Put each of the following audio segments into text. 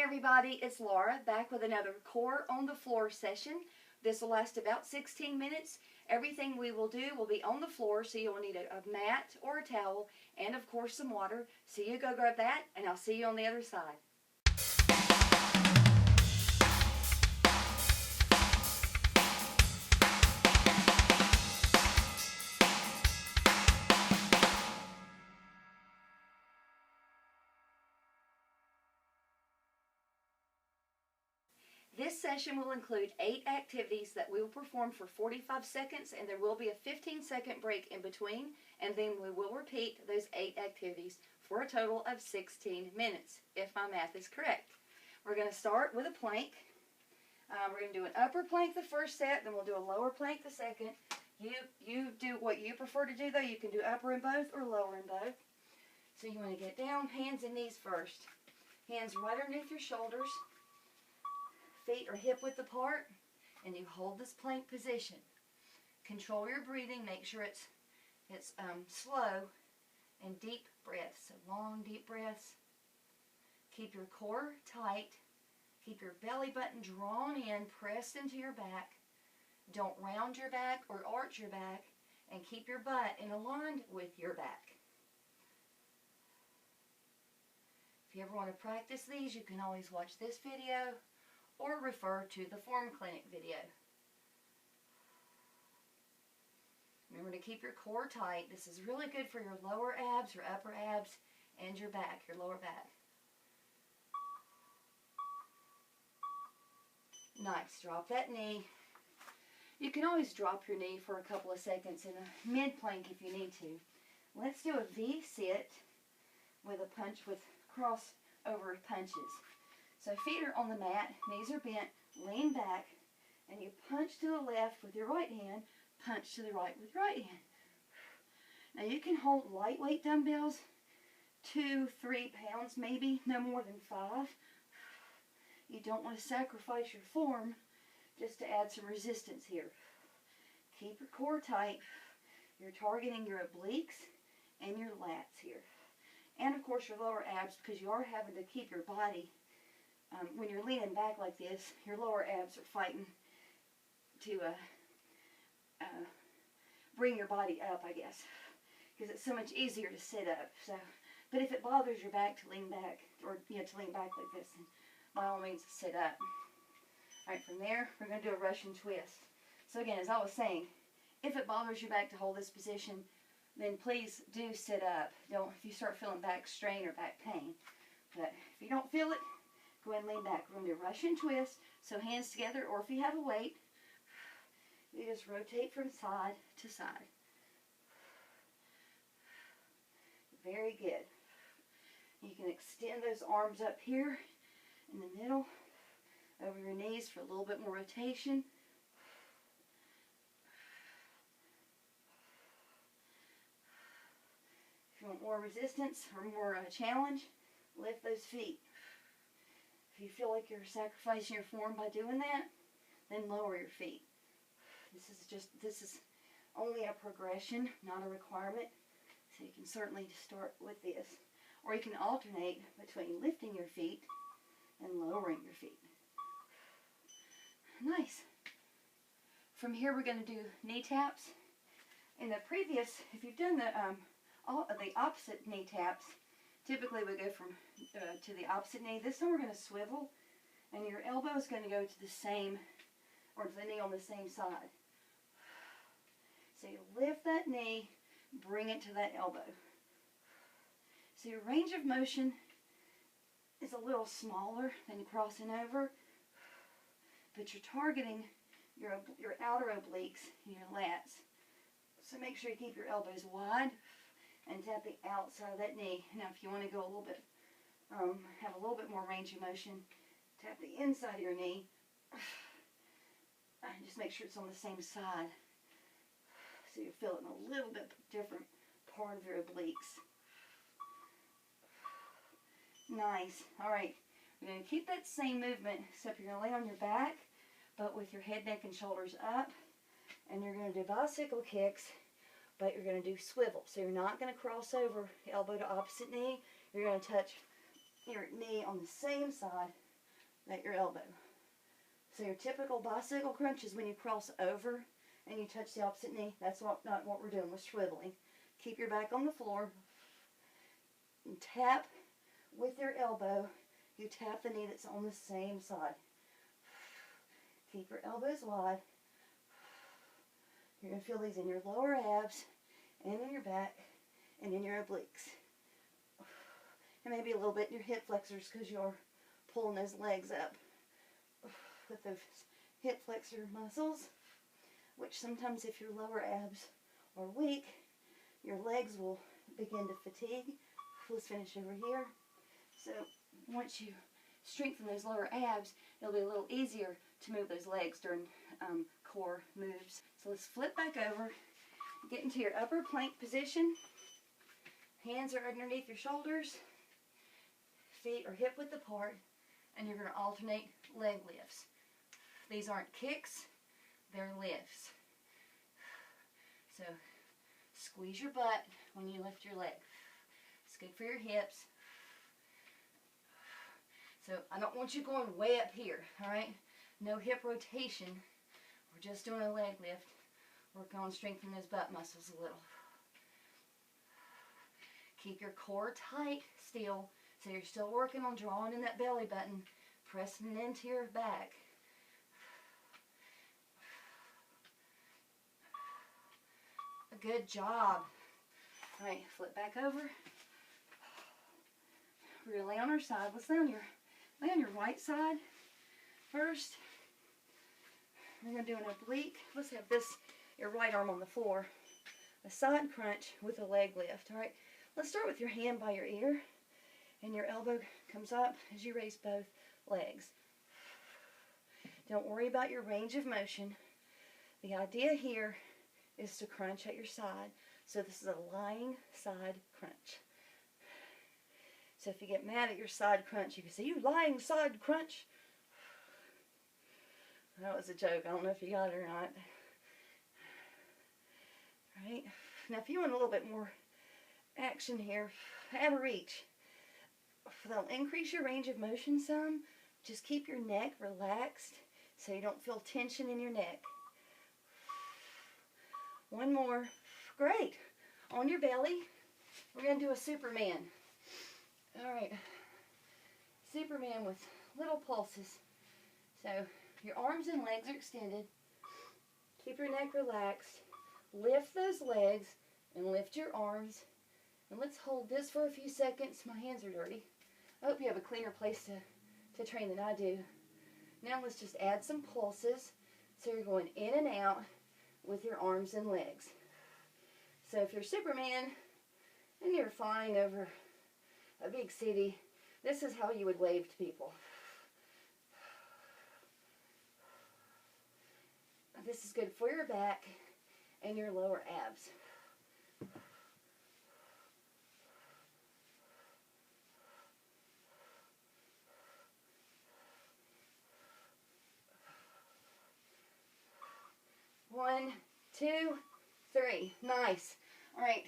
everybody, it's Laura back with another core on the floor session. This will last about 16 minutes. Everything we will do will be on the floor, so you'll need a mat or a towel and of course some water. So you go grab that and I'll see you on the other side. This session will include 8 activities that we will perform for 45 seconds, and there will be a 15-second break in between, and then we will repeat those 8 activities for a total of 16 minutes, if my math is correct. We're going to start with a plank. We're going to do an upper plank the first set, then we'll do a lower plank the second. You do what you prefer to do, though. You can do upper in both or lower in both. So you want to get down, hands and knees first. Hands right underneath your shoulders. Feet are hip width apart, and you hold this plank position. Control your breathing. Make sure it's slow and deep breaths. So long, deep breaths. Keep your core tight. Keep your belly button drawn in, pressed into your back. Don't round your back or arch your back, and keep your butt in aligned with your back. If you ever want to practice these, you can always watch this video or refer to the Form Clinic video. Remember to keep your core tight. This is really good for your lower abs, your upper abs, and your back, your lower back. Nice. Drop that knee. You can always drop your knee for a couple of seconds in a mid-plank if you need to. Let's do a V-sit with a punch with crossover punches. So feet are on the mat, knees are bent, lean back, and you punch to the left with your right hand, punch to the right with your right hand. Now you can hold lightweight dumbbells, 2-3 pounds maybe, no more than 5. You don't want to sacrifice your form just to add some resistance here. Keep your core tight. You're targeting your obliques and your lats here. And of course your lower abs, because you are having to keep your body. When you're leaning back like this, your lower abs are fighting to bring your body up, I guess, because it's so much easier to sit up. So, but if it bothers your back to lean back, or to lean back like this, then by all means sit up. All right, from there, we're going to do a Russian twist. So again, as I was saying, if it bothers your back to hold this position, then please do sit up. Don't, if you start feeling back strain or back pain. But if you don't feel it, go ahead and lean back. We're going to do a Russian twist. So hands together, or if you have a weight, you just rotate from side to side. Very good. You can extend those arms up here in the middle, over your knees for a little bit more rotation. If you want more resistance or more challenge, lift those feet. If you feel like you're sacrificing your form by doing that, then lower your feet. This is only a progression, not a requirement. So you can certainly start with this. Or you can alternate between lifting your feet and lowering your feet. Nice. From here we're going to do knee taps. In the previous, if you've done the opposite knee taps, typically we go from to the opposite knee. This time we're going to swivel, and your elbow is going to go to the same, or to the knee on the same side. So you lift that knee, bring it to that elbow. So your range of motion is a little smaller than crossing over, but you're targeting your outer obliques and your lats. So make sure you keep your elbows wide and tap the outside of that knee. Now if you want to go a little bit, have a little bit more range of motion, tap the inside of your knee. And just make sure it's on the same side, so you feel it in a little bit different part of your obliques. Nice. All right. We're going to keep that same movement, except you're going to lay on your back, but with your head, neck, and shoulders up. And you're going to do bicycle kicks, but you're going to do swivel. So you're not going to cross over elbow to opposite knee. You're going to touch your knee on the same side at your elbow. So your typical bicycle crunch is when you cross over and you touch the opposite knee. That's not what we're doing. We're swiveling. Keep your back on the floor. And tap with your elbow. You tap the knee that's on the same side. Keep your elbows wide. You're going to feel these in your lower abs and in your back and in your obliques. And maybe a little bit in your hip flexors because you're pulling those legs up with those hip flexor muscles, which sometimes if your lower abs are weak, your legs will begin to fatigue. Let's finish over here. So once you strengthen those lower abs, it'll be a little easier to move those legs during core moves. So let's flip back over, get into your upper plank position. Hands are underneath your shoulders, feet are hip width apart, and you're going to alternate leg lifts. These aren't kicks, they're lifts. So squeeze your butt when you lift your leg. It's good for your hips. So I don't want you going way up here, all right? No hip rotation. We're just doing a leg lift. Work on strengthening those butt muscles a little. Keep your core tight still, so you're still working on drawing in that belly button, pressing it into your back. Good job. All right, flip back over. We're gonna lay on our side. Let's lay on your right side first. We're gonna do an oblique. Let's have your right arm on the floor. A side crunch with a leg lift. All right, let's start with your hand by your ear, and your elbow comes up as you raise both legs. Don't worry about your range of motion. The idea here is to crunch at your side. So this is a lying side crunch. So if you get mad at your side crunch, you can say, "You lying side crunch." That was a joke. I don't know if you got it or not. All right. Now if you want a little bit more action here, have a reach. That'll increase your range of motion some. Just keep your neck relaxed so you don't feel tension in your neck. One more. Great. On your belly, we're going to do a Superman. All right. Superman with little pulses. So your arms and legs are extended. Keep your neck relaxed. Lift those legs and lift your arms. And let's hold this for a few seconds. My hands are dirty. I hope you have a cleaner place to train than I do. Now let's just add some pulses. So you're going in and out with your arms and legs. So if you're Superman and you're flying over a big city, this is how you would wave to people. This is good for your back and your lower abs. One, two, three. Nice. All right.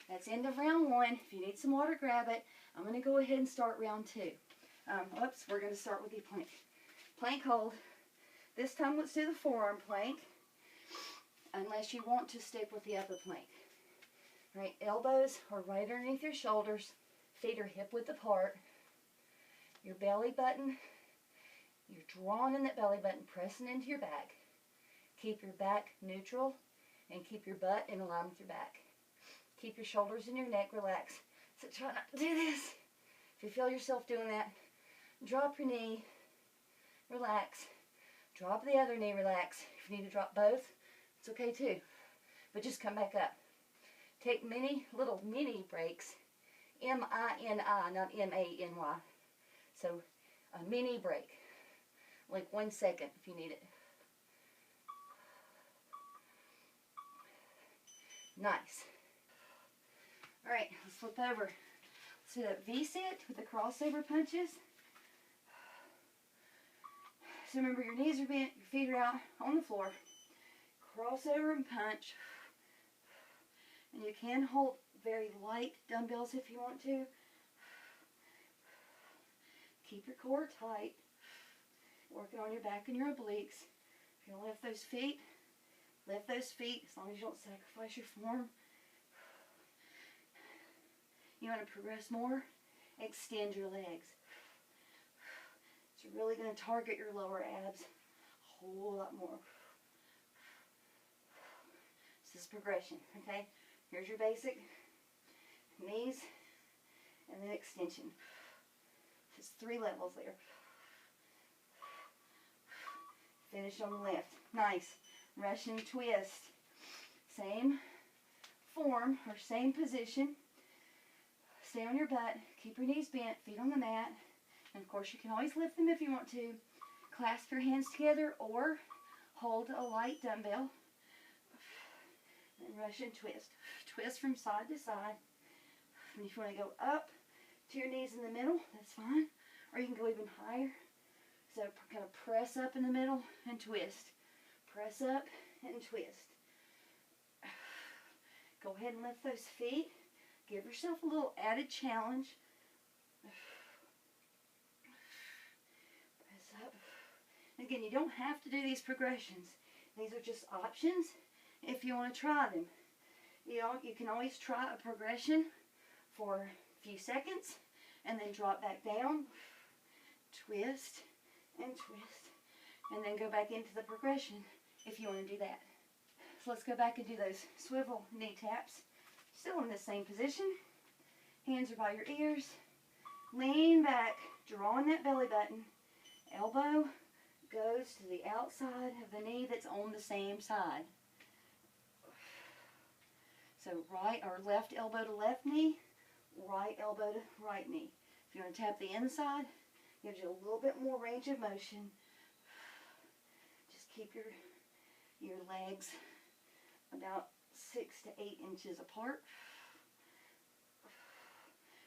That's end of round one. If you need some water, grab it. I'm going to go ahead and start round two. Oops, we're going to start with the plank. Plank hold. This time let's do the forearm plank, unless you want to stick with the upper plank. All right, elbows are right underneath your shoulders. Feet are hip width apart. Your belly button, you're drawing in that belly button, pressing into your back. Keep your back neutral and keep your butt in line with your back. Keep your shoulders and your neck relaxed. So try not to do this. If you feel yourself doing that, drop your knee, relax. Drop the other knee, relax. If you need to drop both, it's okay too. But just come back up. Take little mini breaks. M-I-N-I, not M-A-N-Y. So a mini break. Like 1 second if you need it. Nice. All right, let's flip over. Let's do that V-sit with the crossover punches. So remember, your knees are bent, your feet are out on the floor. Crossover and punch. And you can hold very light dumbbells if you want to. Keep your core tight. Working on your back and your obliques. If you lift those feet as long as you don't sacrifice your form. You want to progress more? Extend your legs. It's really going to target your lower abs a whole lot more. This is progression, okay? Here's your basic knees and then extension. Just 3 levels there. Finish on the left. Nice. Russian twist. Same form or same position. Stay on your butt. Keep your knees bent. Feet on the mat. And of course you can always lift them if you want to. Clasp your hands together or hold a light dumbbell. And Russian twist. Twist from side to side. And if you want to go up to your knees in the middle, that's fine. Or you can go even higher. So kind of press up in the middle and twist. Press up and twist. Go ahead and lift those feet. Give yourself a little added challenge. Press up. Again, you don't have to do these progressions. These are just options if you want to try them. You know, you can always try a progression for a few seconds and then drop back down, twist and twist, and then go back into the progression if you want to do that. So let's go back and do those swivel knee taps. Still in the same position. Hands are by your ears. Lean back, drawing that belly button. Elbow goes to the outside of the knee that's on the same side. So right or left elbow to left knee, right elbow to right knee. If you want to tap the inside, gives you a little bit more range of motion. Just keep your legs about 6 to 8 inches apart.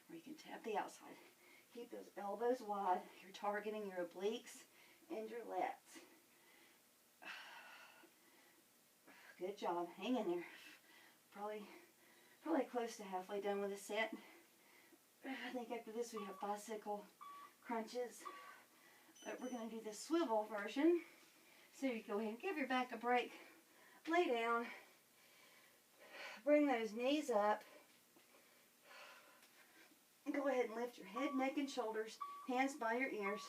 Or you can tap the outside. Keep those elbows wide. You're targeting your obliques and your lats. Good job. Hang in there. Probably close to halfway done with the set. I think after this we have bicycle crunches. But we're going to do the swivel version. So you go ahead and give your back a break. Lay down. Bring those knees up. Go ahead and lift your head, neck, and shoulders. Hands by your ears.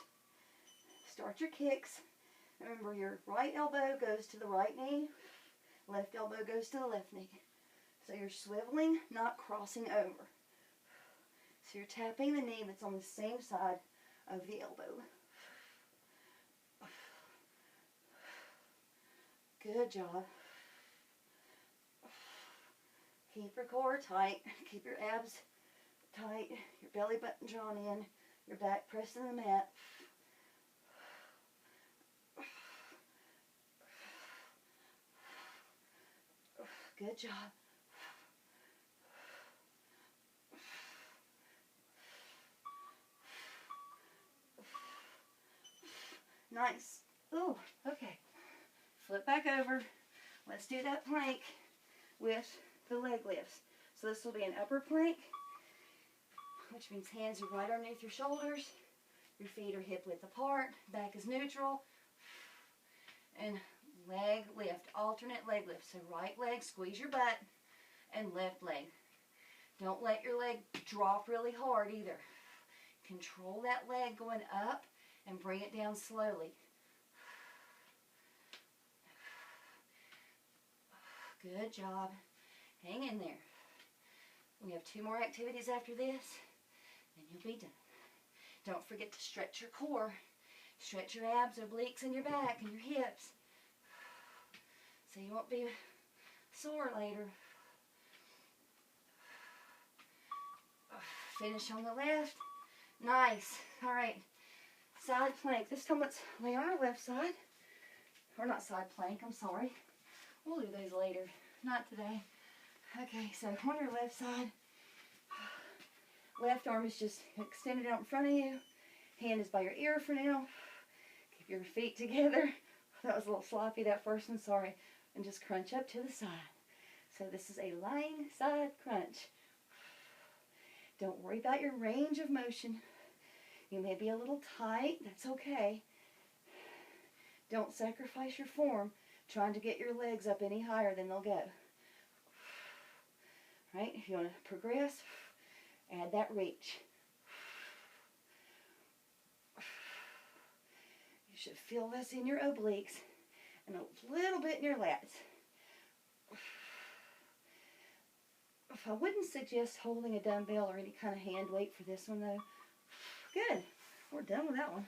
Start your kicks. Remember, your right elbow goes to the right knee. Left elbow goes to the left knee. So you're swiveling, not crossing over. So you're tapping the knee that's on the same side of the elbow. Good job. Keep your core tight. Keep your abs tight. Your belly button drawn in. Your back pressed in the mat. Good job. Nice. Oh, okay. Flip back over. Let's do that plank with the leg lifts. So this will be an upper plank, which means hands are right underneath your shoulders. Your feet are hip width apart. Back is neutral. And leg lift, alternate leg lift. So right leg, squeeze your butt, and left leg. Don't let your leg drop really hard either. Control that leg going up and bring it down slowly. Good job. Hang in there. We have 2 more activities after this, and you'll be done. Don't forget to stretch your core. Stretch your abs, obliques, and your back, and your hips. So you won't be sore later. Finish on the left. Nice. All right. Side plank. This time let's lay on our left side. Or not side plank, I'm sorry. We'll do those later. Not today. Okay, so on your left side, left arm is just extended out in front of you. Hand is by your ear for now. Keep your feet together. That was a little sloppy, that first one, sorry. And just crunch up to the side. So this is a lying side crunch. Don't worry about your range of motion. You may be a little tight, that's okay. Don't sacrifice your form trying to get your legs up any higher than they'll go. Right? If you want to progress, add that reach. You should feel this in your obliques and a little bit in your lats. I wouldn't suggest holding a dumbbell or any kind of hand weight for this one though. Good. We're done with that one.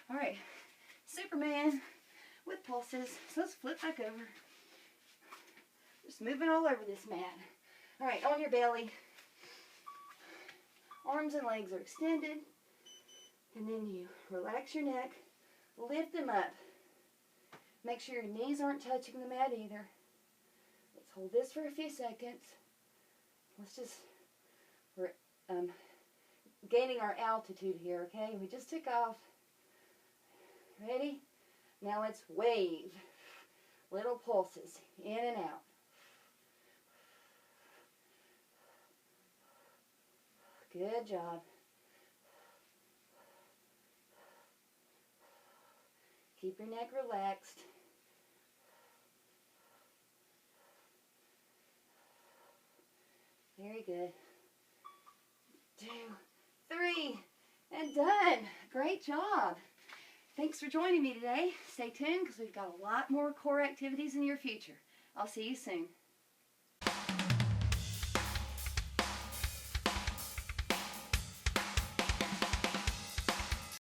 All right. Superman with pulses. So let's flip back over. Just moving all over this mat. All right, on your belly. Arms and legs are extended. And then you relax your neck. Lift them up. Make sure your knees aren't touching the mat either. Let's hold this for a few seconds. We're gaining our altitude here, okay? We just took off. Ready? Now let's wave. Little pulses, in and out. Good job. Keep your neck relaxed. Very good. 2, 3, and done. Great job. Thanks for joining me today. Stay tuned because we've got a lot more core activities in your future. I'll see you soon.